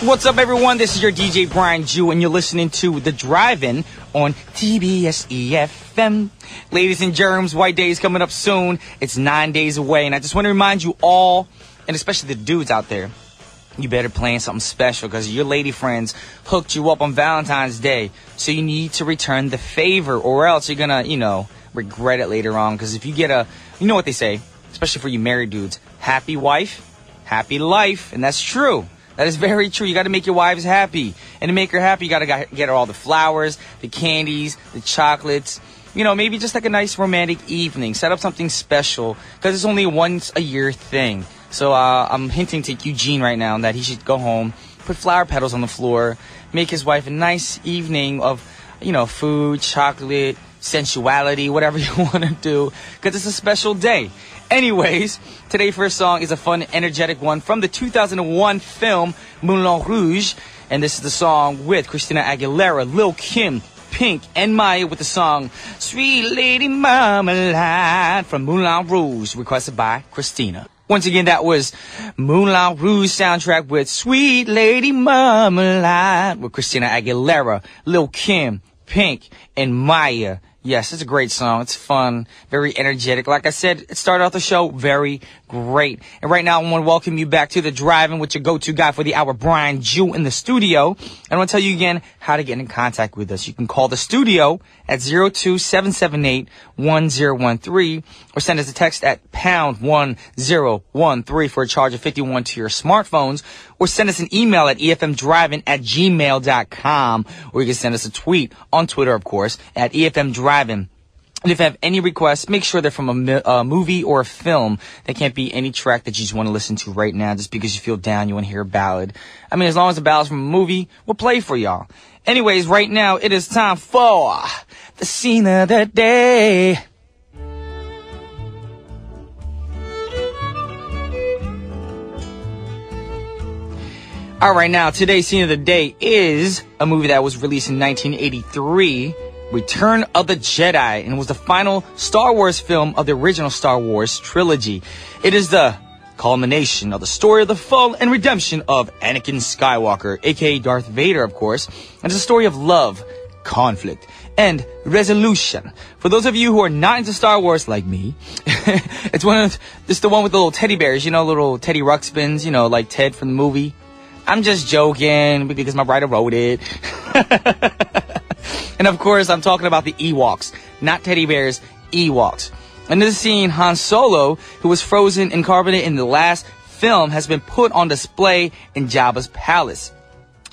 What's up, everyone? This is your DJ Brian Jew, and you're listening to The Drive-In on TBS efm. Ladies and germs, White Day is coming up soon. It's 9 days away, and I just want to remind you all, and especially the dudes out there, you better plan something special because your lady friends hooked you up on Valentine's Day. So you need to return the favor, or else you're gonna, regret it later on. Because if you get you know what they say, especially for you married dudes, happy wife, happy life. And that's true. That is very true. You got to make your wives happy. And to make her happy, you got to get her all the flowers, the candies, the chocolates. Maybe just like a nice romantic evening. Set up something special because it's only a once a year thing. So I'm hinting to Eugene right now that he should go home, put flower petals on the floor, make his wife a nice evening of, food, chocolate, sensuality, whatever you want to do, because it's a special day. Anyways, today's first song is a fun, energetic one from the 2001 film Moulin Rouge, and this is the song with Christina Aguilera, Lil Kim, Pink, and Maya with the song Sweet Lady Marmalade from Moulin Rouge, requested by Christina. Once again, that was Moulin Rouge soundtrack with Sweet Lady Marmalade with Christina Aguilera, Lil Kim, Pink, and Maya. Yes, it's a great song. It's fun, very energetic. Like I said, it started off the show very great. And right now, I want to welcome you back to The Drive-In with your go-to guy for the hour, Brian Jew, in the studio. And I want to tell you again how to get in contact with us. You can call the studio at 02-778-1013 or send us a text at pound 1013 for a charge of 51 to your smartphones, or send us an email at efmdrivein@gmail.com, or you can send us a tweet on Twitter, of course, at efmdrivein. And if you have any requests, make sure they're from a movie or a film. They can't be any track that you just want to listen to right now just because you feel down, you want to hear a ballad. I mean, as long as the ballad's from a movie, we'll play for y'all. Anyways, right now, it is time for the scene of the day. All right, now, today's scene of the day is a movie that was released in 1983, Return of the Jedi, and it was the final Star Wars film of the original Star Wars trilogy. It is the culmination of the story of the fall and redemption of Anakin Skywalker, aka Darth Vader, of course, and it's a story of love, conflict, and resolution. For those of you who are not into Star Wars like me, it's the one with the little teddy bears, little Teddy Ruxpins, like Ted from the movie. I'm just joking because my writer wrote it. And of course, I'm talking about the Ewoks, not teddy bears, Ewoks. In this scene, Han Solo, who was frozen and carbonated in the last film, has been put on display in Jabba's palace.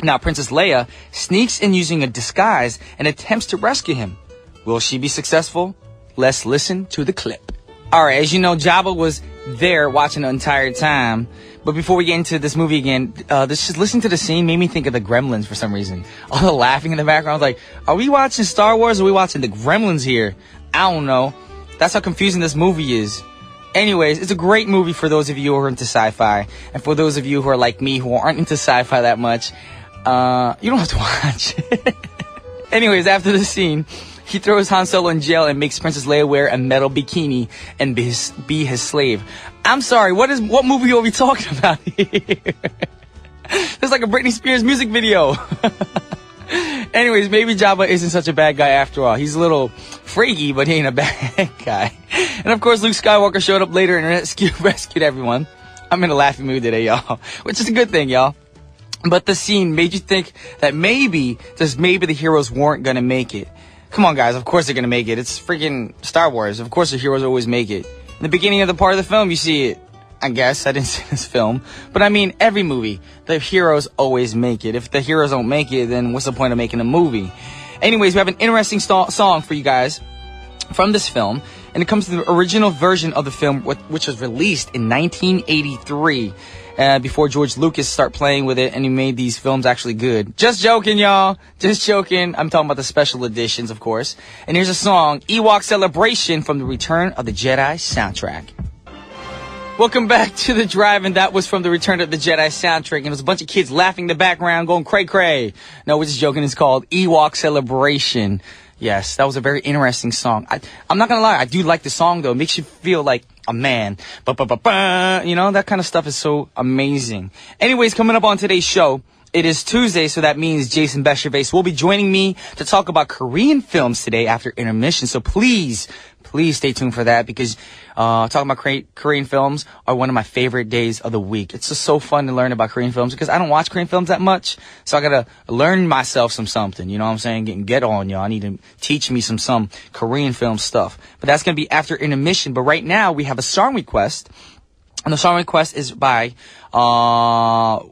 Now, Princess Leia sneaks in using a disguise and attempts to rescue him. Will she be successful? Let's listen to the clip. Alright, as you know, Jabba was there watching the entire time. But before we get into this movie again, just listening to the scene made me think of the Gremlins for some reason. All the laughing in the background. I was like, are we watching Star Wars or are we watching the Gremlins here? I don't know. That's how confusing this movie is. Anyways, it's a great movie for those of you who are into sci-fi. And for those of you who are like me, who aren't into sci-fi that much, you don't have to watch it. Anyways, after the scene, he throws Han Solo in jail and makes Princess Leia wear a metal bikini and be his slave. I'm sorry, what movie are we talking about here? It's like a Britney Spears music video. Anyways, maybe Jabba isn't such a bad guy after all. He's a little freaky, but he ain't a bad guy. And of course, Luke Skywalker showed up later and rescued everyone. I'm in a laughing mood today, y'all, which is a good thing, y'all. But the scene made you think that maybe, just maybe, the heroes weren't gonna make it. Come on, guys, of course they're gonna make it. It's freaking Star Wars. Of course the heroes always make it. In the beginning of the part of the film, you see it. I guess I didn't see this film. But I mean, every movie, the heroes always make it. If the heroes don't make it, then what's the point of making a movie? Anyways, we have an interesting song for you guys from this film. And it comes to the original version of the film, which was released in 1983. Before George Lucas started playing with it and he made these films actually good. Just joking, y'all. Just joking. I'm talking about the special editions, of course. And here's a song, Ewok Celebration, from the Return of the Jedi soundtrack. Welcome back to The Drive-In. That was from the Return of the Jedi soundtrack. And it was a bunch of kids laughing in the background, going cray-cray. No, we're just joking. It's called Ewok Celebration. Yes, that was a very interesting song. I'm not gonna lie, I do like the song though. It makes you feel like a man. That kind of stuff is so amazing. Anyways, coming up on today's show, It is Tuesday, so that means Jason Beshervase will be joining me to talk about Korean films today after intermission. So please stay tuned for that because talking about Korean films are one of my favorite days of the week. It's just so fun to learn about Korean films because I don't watch Korean films that much. So I got to learn myself something. You know what I'm saying? Get on, y'all. I need to teach me some Korean film stuff. But that's going to be after intermission. But right now we have a song request. And the song request is by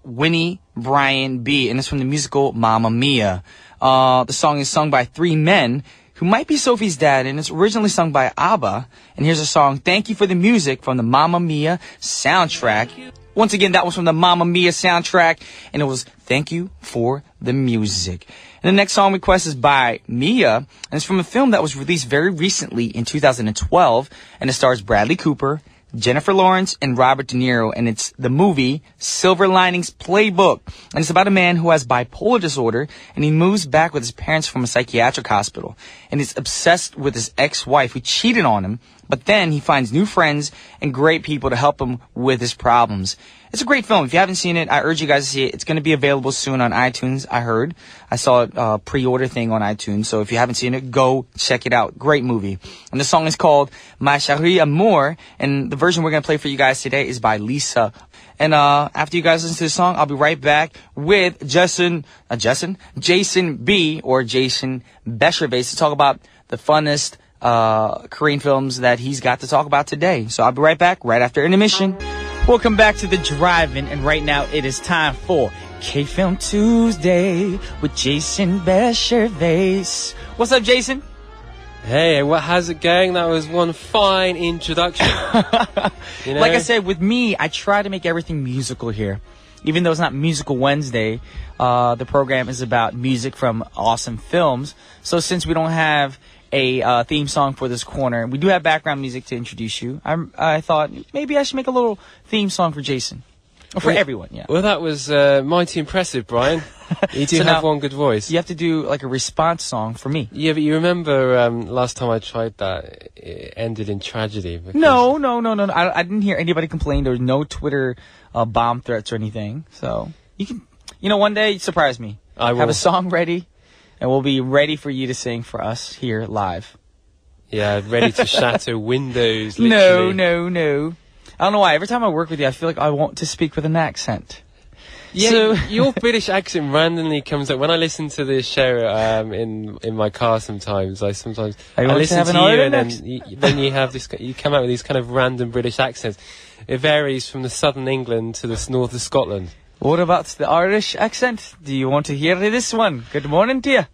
Winnie Brian B. And it's from the musical Mamma Mia. The song is sung by three men who might be Sophie's dad, and it's originally sung by ABBA. And here's a song, Thank You for the Music, from the Mamma Mia soundtrack. Once again, that was from the Mamma Mia soundtrack, and it was Thank You for the Music. And the next song request is by Mia, and it's from a film that was released very recently in 2012, and it stars Bradley Cooper, Jennifer Lawrence, and Robert De Niro, and it's the movie Silver Linings Playbook. And it's about a man who has bipolar disorder, and he moves back with his parents from a psychiatric hospital. And he's obsessed with his ex-wife who cheated on him, but then he finds new friends and great people to help him with his problems. It's a great film. If you haven't seen it, I urge you guys to see it. It's going to be available soon on iTunes, I heard. I saw a pre-order thing on iTunes, so if you haven't seen it, go check it out. Great movie. And the song is called Ma Chérie Amour, and the version we're going to play for you guys today is by Lisa. And after you guys listen to the song, I'll be right back with Jason B, or Jason Beshervase, to talk about the funnest Korean films that he's got to talk about today. So I'll be right back right after intermission. Welcome back to the Drive-In, and right now it is time for KFilm Tuesday with Jason Beshervase. What's up, Jason? Hey, how's it going? That was one fine introduction. You know? Like I said, with me, I try to make everything musical here. Even though it's not Musical Wednesday, the program is about music from awesome films. So since we don't have a theme song for this corner, we do have background music to introduce you. I thought maybe I should make a little theme song for Jason. Or for everyone, yeah. Well, that was mighty impressive, Brian. You do have one good voice. You have to do like a response song for me. Yeah, but you remember last time I tried that, it ended in tragedy. No. I didn't hear anybody complain. There was no Twitter bomb threats or anything. So you can, one day surprise me. I will have a song ready, and we'll be ready for you to sing for us here live. Yeah, ready to shatter windows. Literally. No. I don't know why. Every time I work with you, I feel like I want to speak with an accent. Yeah, so your British accent randomly comes up when I listen to this show in my car. Sometimes I listen to you, and then you have this. You come out with these kind of random British accents. It varies from the southern England to the north of Scotland. What about the Irish accent? Do you want to hear this one? Good morning to you.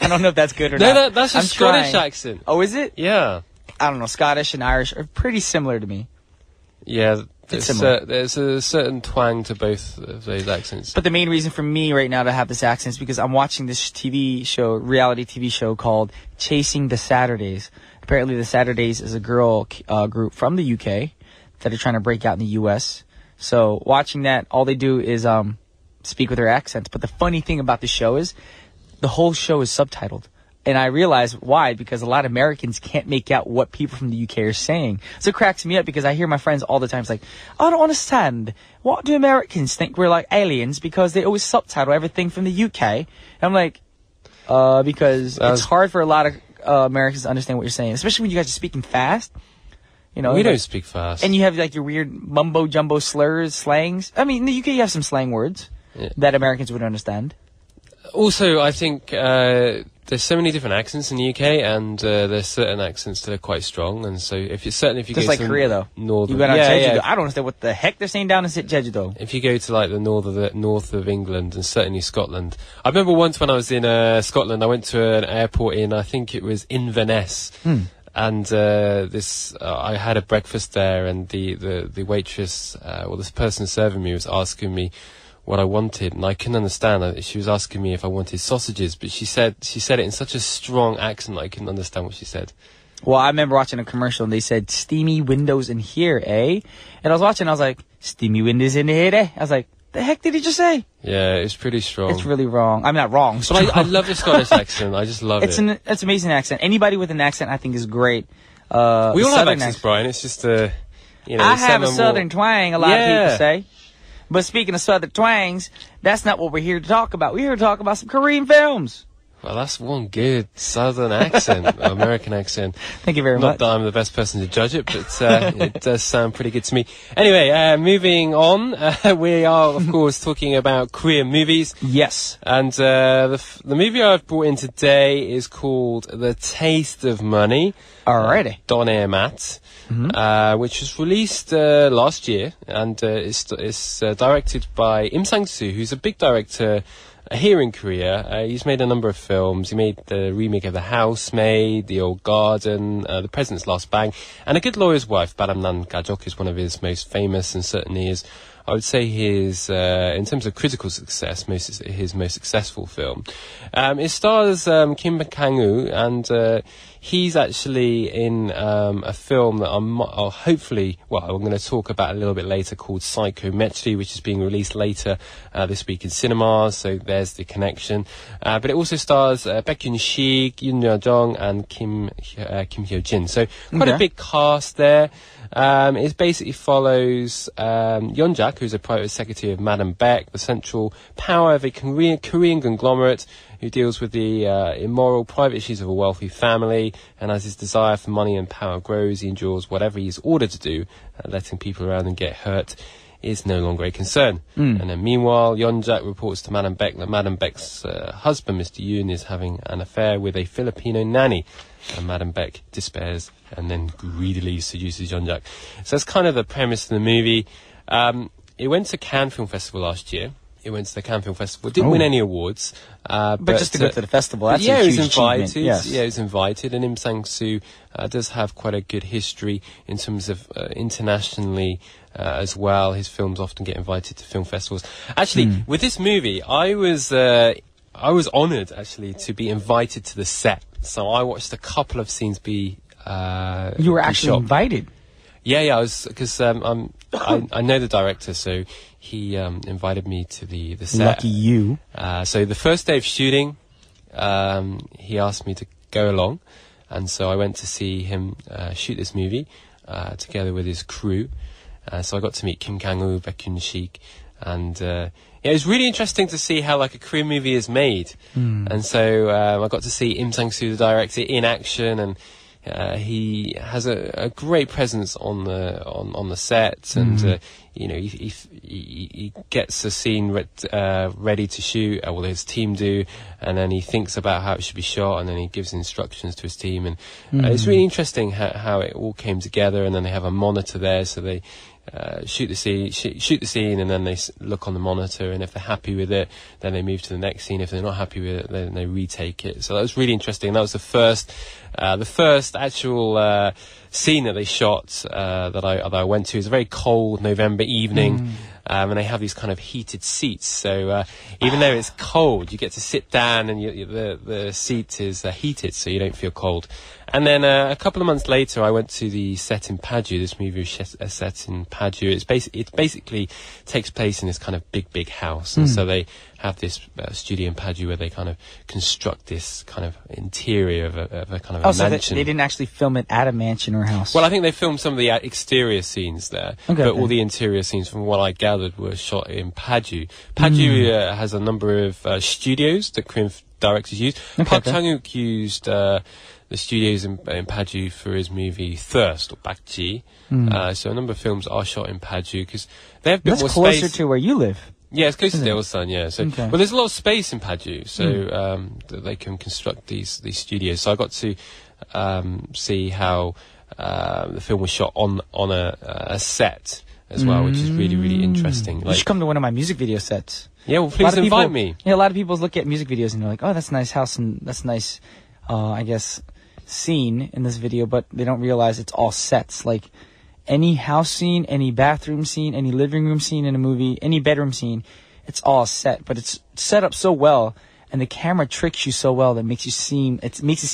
I don't know if that's good or not. No, that's a Scottish accent. Oh, is it? Yeah. I don't know. Scottish and Irish are pretty similar to me. Yeah, there's a certain twang to both of those accents. But the main reason for me right now to have this accent is because I'm watching this reality TV show called Chasing the Saturdays. Apparently the Saturdays is a girl group from the UK that are trying to break out in the US. So watching that, all they do is speak with their accents. But the funny thing about the show is the whole show is subtitled. And I realize why, because a lot of Americans can't make out what people from the UK are saying. So it cracks me up because I hear my friends all the time. It's like, I don't understand. What do Americans think we're like aliens? Because they always subtitle everything from the UK. And I'm like, because it's hard for a lot of Americans to understand what you're saying, especially when you guys are speaking fast. We don't speak fast. And you have like your weird mumbo jumbo slurs, slangs. I mean, in the UK you have some slang words that Americans would understand. Also, I think there's so many different accents in the UK, and there's certain accents that are quite strong. And so, if you just go like to Korea, though, northern, you go down Jeju-do. I don't understand what the heck they're saying down in Jeju-do. If you go to like the north of England and certainly Scotland, I remember once when I was in Scotland, I went to an airport I think it was Inverness. And I had a breakfast there, and the waitress, this person serving me was asking me what I wanted, and I couldn't understand. She was asking me if I wanted sausages, but she said it in such a strong accent that I couldn't understand what she said. Well, I remember watching a commercial, and they said, steamy windows in here, eh? And I was watching, I was like, steamy windows in here, eh? I was like, the heck did he just say? Yeah, it's pretty strong. It's really wrong. I'm not wrong. But I love the Scottish accent. I just love it. It's an amazing accent. Anybody with an accent, I think, is great. We all have accents, Brian. It's just, I have a southern twang, a lot of people say. But speaking of Southern twangs, that's not what we're here to talk about. We're here to talk about some Korean films. Well, that's one good Southern accent, American accent. Thank you very much. Not that I'm the best person to judge it, but it does sound pretty good to me. Anyway, moving on, we are, of course, talking about Korean movies. Yes. And the movie I've brought in today is called The Taste of Money. Alrighty. Donnae Mat, which was released last year, and it's directed by Im Sang-soo, who's a big director here in Korea. He's made a number of films. He made the remake of The Housemaid, The Old Garden, The President's Last Bang, and A Good Lawyer's Wife, Baramnan Gajok, is one of his most famous and certainly is, I would say, his, in terms of critical success, his most successful film. It stars Kim Kang-woo, and he's actually in a film that I'll hopefully, I'm going to talk about a little bit later, called Psychometric, which is being released later this week in cinemas, so there's the connection. But it also stars Baek Kyun-sik, Yoon Yo-jung, and Kim Hyo-jin. So quite a big cast there. It basically follows Yeonjak, who's a private secretary of Madam Beck, the central power of a Korean conglomerate who deals with the immoral private issues of a wealthy family, and as his desire for money and power grows, he endures whatever he's ordered to do, letting people around him get hurt is no longer a concern. And then meanwhile, Yeonjak reports to Madam Beck that Madam Beck's husband, Mr. Yoon, is having an affair with a Filipino nanny, and Madam Beck despairs and then greedily seduces Yeonjak. So that's kind of the premise of the movie. It went to Cannes Film Festival last year. It went to the Cannes Film Festival. Didn't win any awards. But just to go to the festival, that's yeah, a huge he was invited. achievement. Yes. Yeah, he was invited. And Im Sang-soo does have quite a good history in terms of internationally as well. His films often get invited to film festivals. Actually, with this movie, I was honoured, actually, to be invited to the set. So I watched a couple of scenes be You were actually shot. invited? Yeah, I was, because I know the director, so he invited me to the set. Lucky you. So the first day of shooting, he asked me to go along, and so I went to see him shoot this movie together with his crew. So I got to meet Kim Kang-woo, Baek Kyun-sik, and yeah, it was really interesting to see how like a Korean movie is made. And so I got to see Im Sang-soo, the director, in action, and he has a great presence on the set, and you know, he gets a scene ready to shoot, well, his team do, and then he thinks about how it should be shot, and then he gives instructions to his team, and it's really interesting how it all came together. And then they have a monitor there, so they shoot the scene, and then they look on the monitor, and if they're happy with it, then they move to the next scene. If they're not happy with it, then they retake it. So that was really interesting. That was the first actual scene that they shot that I went to. It was a very cold November evening. And they have these kind of heated seats, so even though it's cold, you get to sit down, and the seat is heated, so you don't feel cold. And then a couple of months later, I went to the set in Paju. This movie was set in Paju. It basically takes place in this kind of big house, and so they have this studio in Paju where they kind of construct this kind of interior of a kind of a mansion. So they didn't actually film it at a mansion or house? Well, I think they filmed some of the exterior scenes there, but all the interior scenes, from what I gathered, were shot in Paju. Paju has a number of studios that Korean directors use. Park Chang-wook used the studios in Paju for his movie Thirst, or Bakji. So a number of films are shot in Paju because they have a bit more space. That's closer to where you live. Yeah, it's close to Daeulsan, yeah. So, well, there's a lot of space in Paju, so that they can construct these studios. So I got to see how the film was shot on a set as well, which is really, really interesting. You should come to one of my music video sets. Yeah, well, please invite me. Yeah, a lot of people look at music videos and they're like, oh, that's a nice house and that's a nice, I guess, scene in this video, but they don't realize it's all sets. Like, any house scene, any bathroom scene, any living room scene in a movie, any bedroom scene, it's all set. But it's set up so well, and the camera tricks you so well that it makes it seem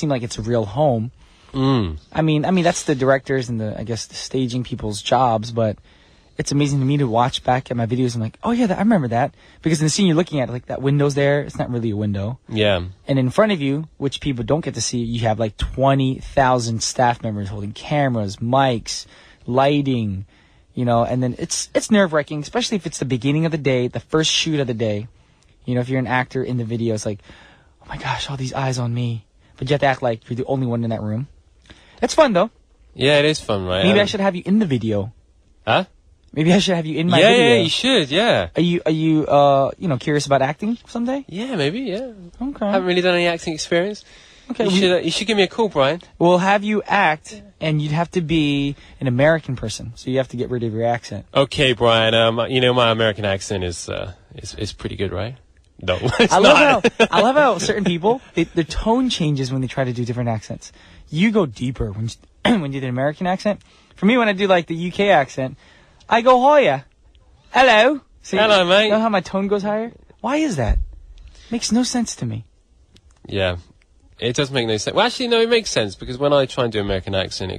like it's a real home. I mean, that's the directors and the staging people's jobs, but it's amazing to me to watch back at my videos. I'm like, oh yeah, I remember that, because in the scene you're looking at, like, that window's there, it's not really a window. Yeah. And in front of you, which people don't get to see, you have like 20,000 staff members holding cameras, mics, lighting, and then it's nerve-wracking, especially if it's the beginning of the day, the first shoot of the day. If you're an actor in the video, it's like, oh my gosh, all these eyes on me. But you have to act like you're the only one in that room. It's fun, though. Yeah, it is fun, right? Maybe I should have you in the video. Huh? Maybe I should have you in my video. Yeah, you should, yeah. Are you curious about acting someday? Yeah, maybe, yeah. Okay. Haven't really done any acting experience. Okay. You should give me a call, Brian. We'll have you act, and you'd have to be an American person, so you have to get rid of your accent. Okay, Brian. My American accent is pretty good, right? No, it's I not. love how certain people their tone changes when they try to do different accents. You go deeper when you do the American accent. For me, when I do like the UK accent, I go higher. Hello. See, hello, mate. You know how my tone goes higher? Why is that? Makes no sense to me. Yeah. It does make no sense. Well, actually, no, it makes sense, because when I try and do American accent,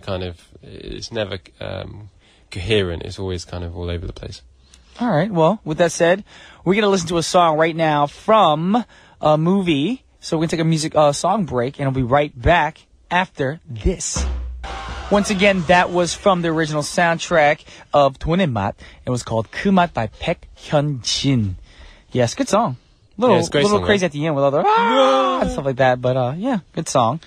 it's never coherent. It's always kind of all over the place. All right. Well, with that said, we're going to listen to a song right now from a movie. So we're going to take a music song break, and I'll be right back after this. Once again, that was from the original soundtrack of 돈의 맛. It was called 그 맛 by 백현진. Yes, good song. It's a great little song, crazy right? at the end with all the and stuff like that, but yeah, good song.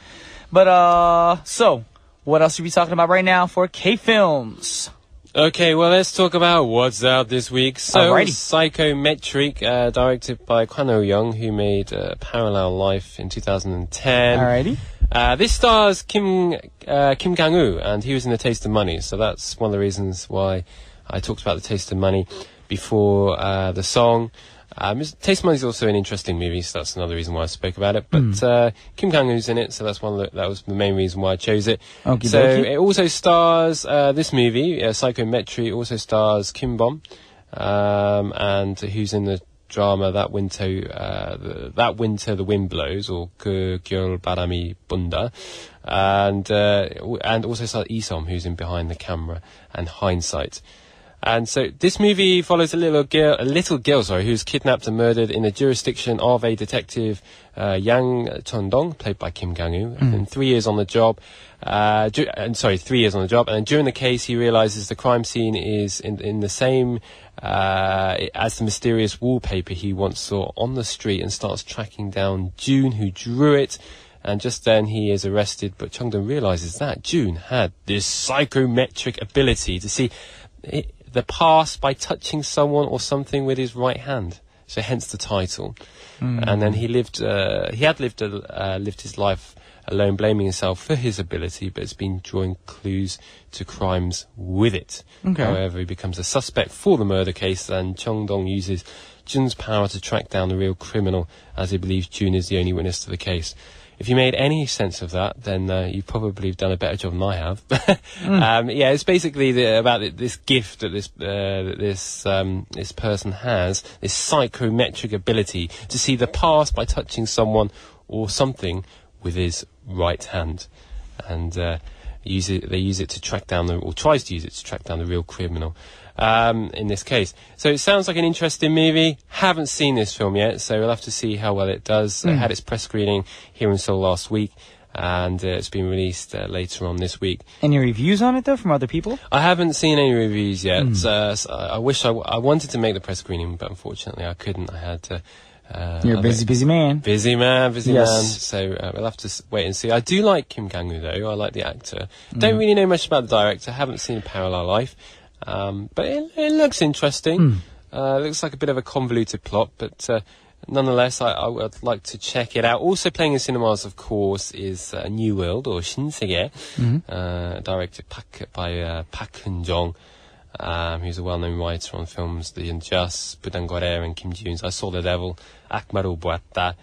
But so what else are we talking about right now for KFilms? Okay, well, let's talk about what's out this week. So, Alrighty. Psychometric, directed by Kwan Oh-young, who made Parallel Life in 2010. Alrighty. This stars Kim Kang-woo, and he was in The Taste of Money, so that's one of the reasons why I talked about The Taste of Money before the song. Taste of Money is also an interesting movie, so that's another reason why I spoke about it. But Kim Kang-woo's in it, so that was the main reason why I chose it. Okie So dokie. it also stars this movie, Psychometric. Also stars Kim Bom, and who's in the drama That Winter the Wind Blows, or 그 겨울 바람이 분다, and also stars Isom, who's in Behind the Camera and Hindsight. And so this movie follows a little girl, who's kidnapped and murdered in the jurisdiction of a detective, Yang Chon-dong, played by Kim Kang-woo. And 3 years on the job. 3 years on the job. And during the case, he realizes the crime scene is in the same as the mysterious wallpaper he once saw on the street, and starts tracking down June, who drew it. And just then he is arrested, but Chung-dong realizes that June had this psychometric ability to see the past by touching someone or something with his right hand. So hence the title. And then he had lived his life alone, blaming himself for his ability, but has been drawing clues to crimes with it. Okay. However, he becomes a suspect for the murder case, and Chung-dong uses Jun's power to track down the real criminal, as he believes Jun is the only witness to the case. If you made any sense of that, then you probably have done a better job than I have. Yeah, it's basically about this gift that this person has, this psychometric ability to see the past by touching someone or something with his right hand, and they use it to track down tries to use it to track down the real criminal. In this case. So it sounds like an interesting movie. Haven't seen this film yet, so we'll have to see how well it does. It had its press screening here in Seoul last week, and it's been released later on this week. Any reviews on it, though, from other people? I haven't seen any reviews yet. So I wish I wanted to make the press screening, but unfortunately I couldn't. I had to... You're a busy man. Busy man. Yes. So we'll have to wait and see. I do like Kim Kang-woo, though. I like the actor. Don't really know much about the director. Haven't seen Parallel Life. But it looks interesting. It looks like a bit of a convoluted plot, but nonetheless, I would like to check it out. Also playing in cinemas, of course, is New World, or 신세계, directed by Park Hun-jong, who's a well-known writer on films The Unjust, 부당거래, and Kim Ji-yoon's I Saw the Devil, 악마로 보았다.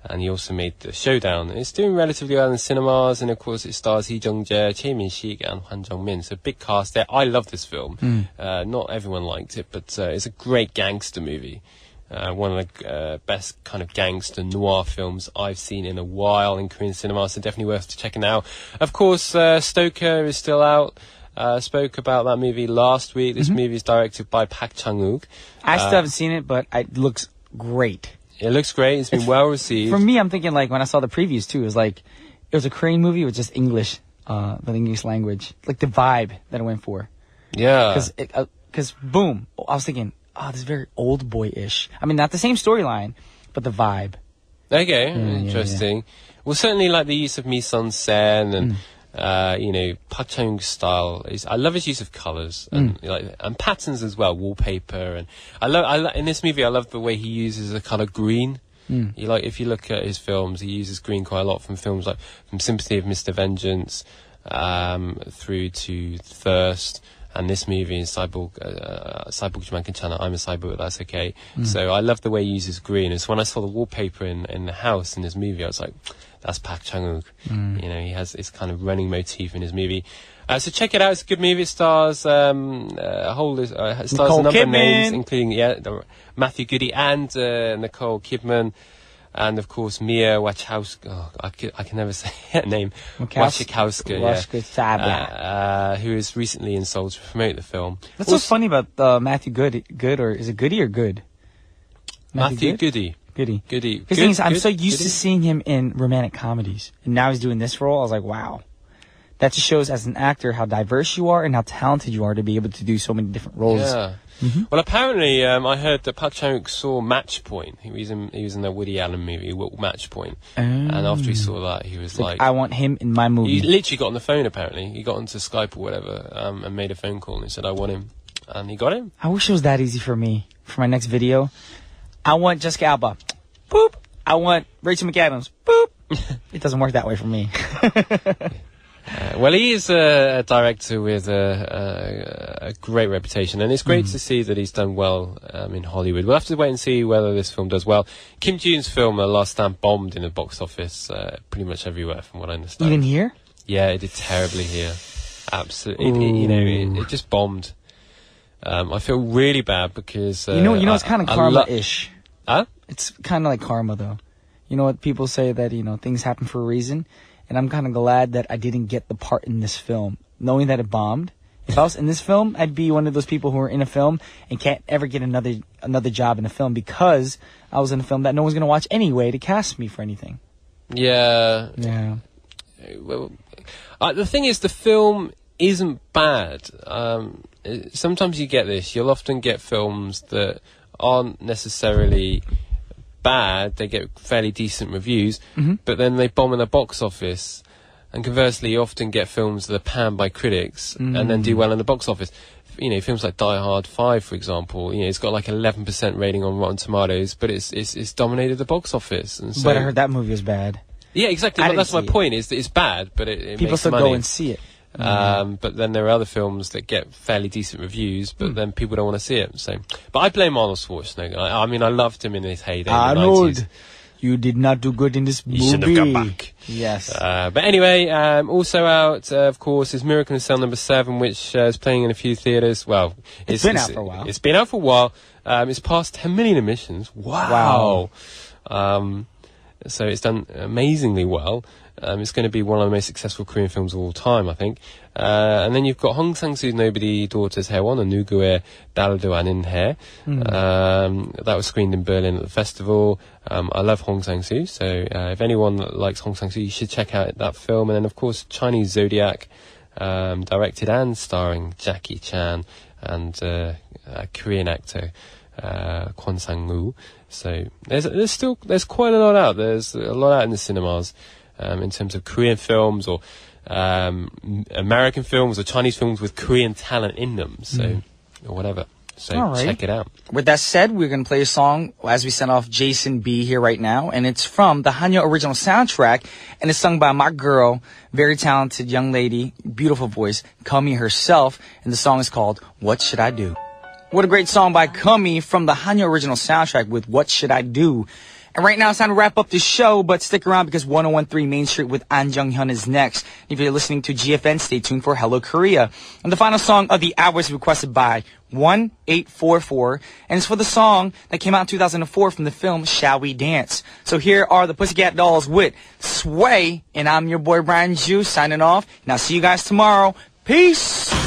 And he also made The Showdown. It's doing relatively well in cinemas, and of course it stars Lee Jung-jae, Chae Min-sik, and Hwan Jung-min. So big cast there. I love this film. Not everyone liked it, but it's a great gangster movie. One of the best kind of gangster noir films I've seen in a while in Korean cinemas, so definitely worth checking out. Of course, Stoker is still out. Spoke about that movie last week. This movie is directed by Park Chang-wook. I still haven't seen it, but it looks great. It looks great. It's been well received. For me, I'm thinking like when I saw the previews too, it was a Korean movie with just English, the English language, like the vibe that it went for. Yeah. Because boom, I was thinking, this is very old boy-ish. I mean, not the same storyline, but the vibe. Okay, interesting. Yeah. Well, certainly like the use of mise-en-scène and Park Chan-wook's style I love his use of colours and patterns as well, wallpaper, and I love in this movie I love the way he uses the colour green. If you look at his films, he uses green quite a lot from films like from Sympathy of Mr. Vengeance through to Thirst. And this movie is Cyborg Juman Kanchana, I'm a Cyborg, that's okay. So I love the way he uses green. And so when I saw the wallpaper in the house in this movie, I was like, that's Park Chan-wook. He has this kind of running motif in his movie. So check it out, it's a good movie. It stars a number of names, including Matthew Goody and Nicole Kidman. And of course, Mia Wachowska. I can never say her name. Wachowska, who is recently in Seoul to promote the film. That's what's funny about Matthew Good, or is it Goody or Good? Matthew Goody. Goody. Because the thing is, I'm so used to seeing him in romantic comedies, and now he's doing this role. I was like, wow. That just shows, as an actor, how diverse you are and how talented you are to be able to do so many different roles. Yeah. Well, apparently, I heard that Park Chan-wook saw Match Point. He was in the Woody Allen movie, Match Point. And after he saw that, he was like, I want him in my movie. He literally got on the phone, apparently. He got onto Skype or whatever, and made a phone call and he said, I want him. And he got him. I wish it was that easy for me, for my next video. I want Jessica Alba. Boop. I want Rachel McAdams. Boop. It doesn't work that way for me. Well, he is a director with a great reputation, and it's great to see that he's done well in Hollywood. We'll have to wait and see whether this film does well. Kim Ji-yoon's film, Last Stand, bombed in the box office pretty much everywhere, from what I understand. Even here? Yeah, it did terribly here. Absolutely. It just bombed. I feel really bad because... it's kind of karma-ish. Huh? It's kind of like karma, though. You know what people say that, things happen for a reason? And I'm kind of glad that I didn't get the part in this film, knowing that it bombed. If I was in this film, I'd be one of those people who are in a film and can't ever get another job in a film because I was in a film that no one's going to watch anyway to cast me for anything. Yeah. Yeah. Well, the thing is, the film isn't bad. Sometimes you get this. You'll often get films that aren't necessarily... bad, they get fairly decent reviews, but then they bomb in the box office. And conversely, you often get films that are panned by critics and then do well in the box office. Films like Die Hard 5, for example, it's got like 11% rating on Rotten Tomatoes, but it's dominated the box office. And so, but I heard that movie was bad. Yeah, exactly. But that's my point, is that it's bad, but it people makes still money. Go and see it. But then there are other films that get fairly decent reviews, but then people don't want to see it. So, but I blame Arnold Schwarzenegger. I mean, I loved him in his heyday. Arnold, in the 90s. You did not do good in this movie. You should have come back. Yes. But anyway, also out, of course, is Miracle in Cell Number 7, which is playing in a few theatres. Well, it's been out for a while. It's been out for a while. It's passed 10 million admissions. Wow. So it's done amazingly well. It's going to be one of the most successful Korean films of all time, I think. And then you've got Hong Sang-soo's Nobody Daughters Haewon and Nugu의 달도 아닌 해. That was screened in Berlin at the festival. I love Hong Sang-soo, so if anyone likes Hong Sang-soo, you should check out that film. And then, of course, Chinese Zodiac, directed and starring Jackie Chan and a Korean actor, Kwon Sang-woo. So there's quite a lot out. There's a lot out in the cinemas. In terms of Korean films or American films or Chinese films with Korean talent in them, so or whatever. So check it out. With that said, we're going to play a song as we send off Jason B here right now, and it's from the Hanya original soundtrack, and it's sung by my girl, very talented young lady, beautiful voice, Kumi herself, and the song is called What Should I Do? What a great song by Kumi from the Hanya original soundtrack with What Should I Do? And right now it's time to wrap up the show, but stick around because 1013 Main Street with An Jung-hyun is next. If you're listening to GFN, stay tuned for Hello Korea. And the final song of the hour is requested by 1844, and it's for the song that came out in 2004 from the film Shall We Dance. So here are the Pussycat Dolls with Sway, and I'm your boy Brian Ju signing off, and I'll see you guys tomorrow. Peace!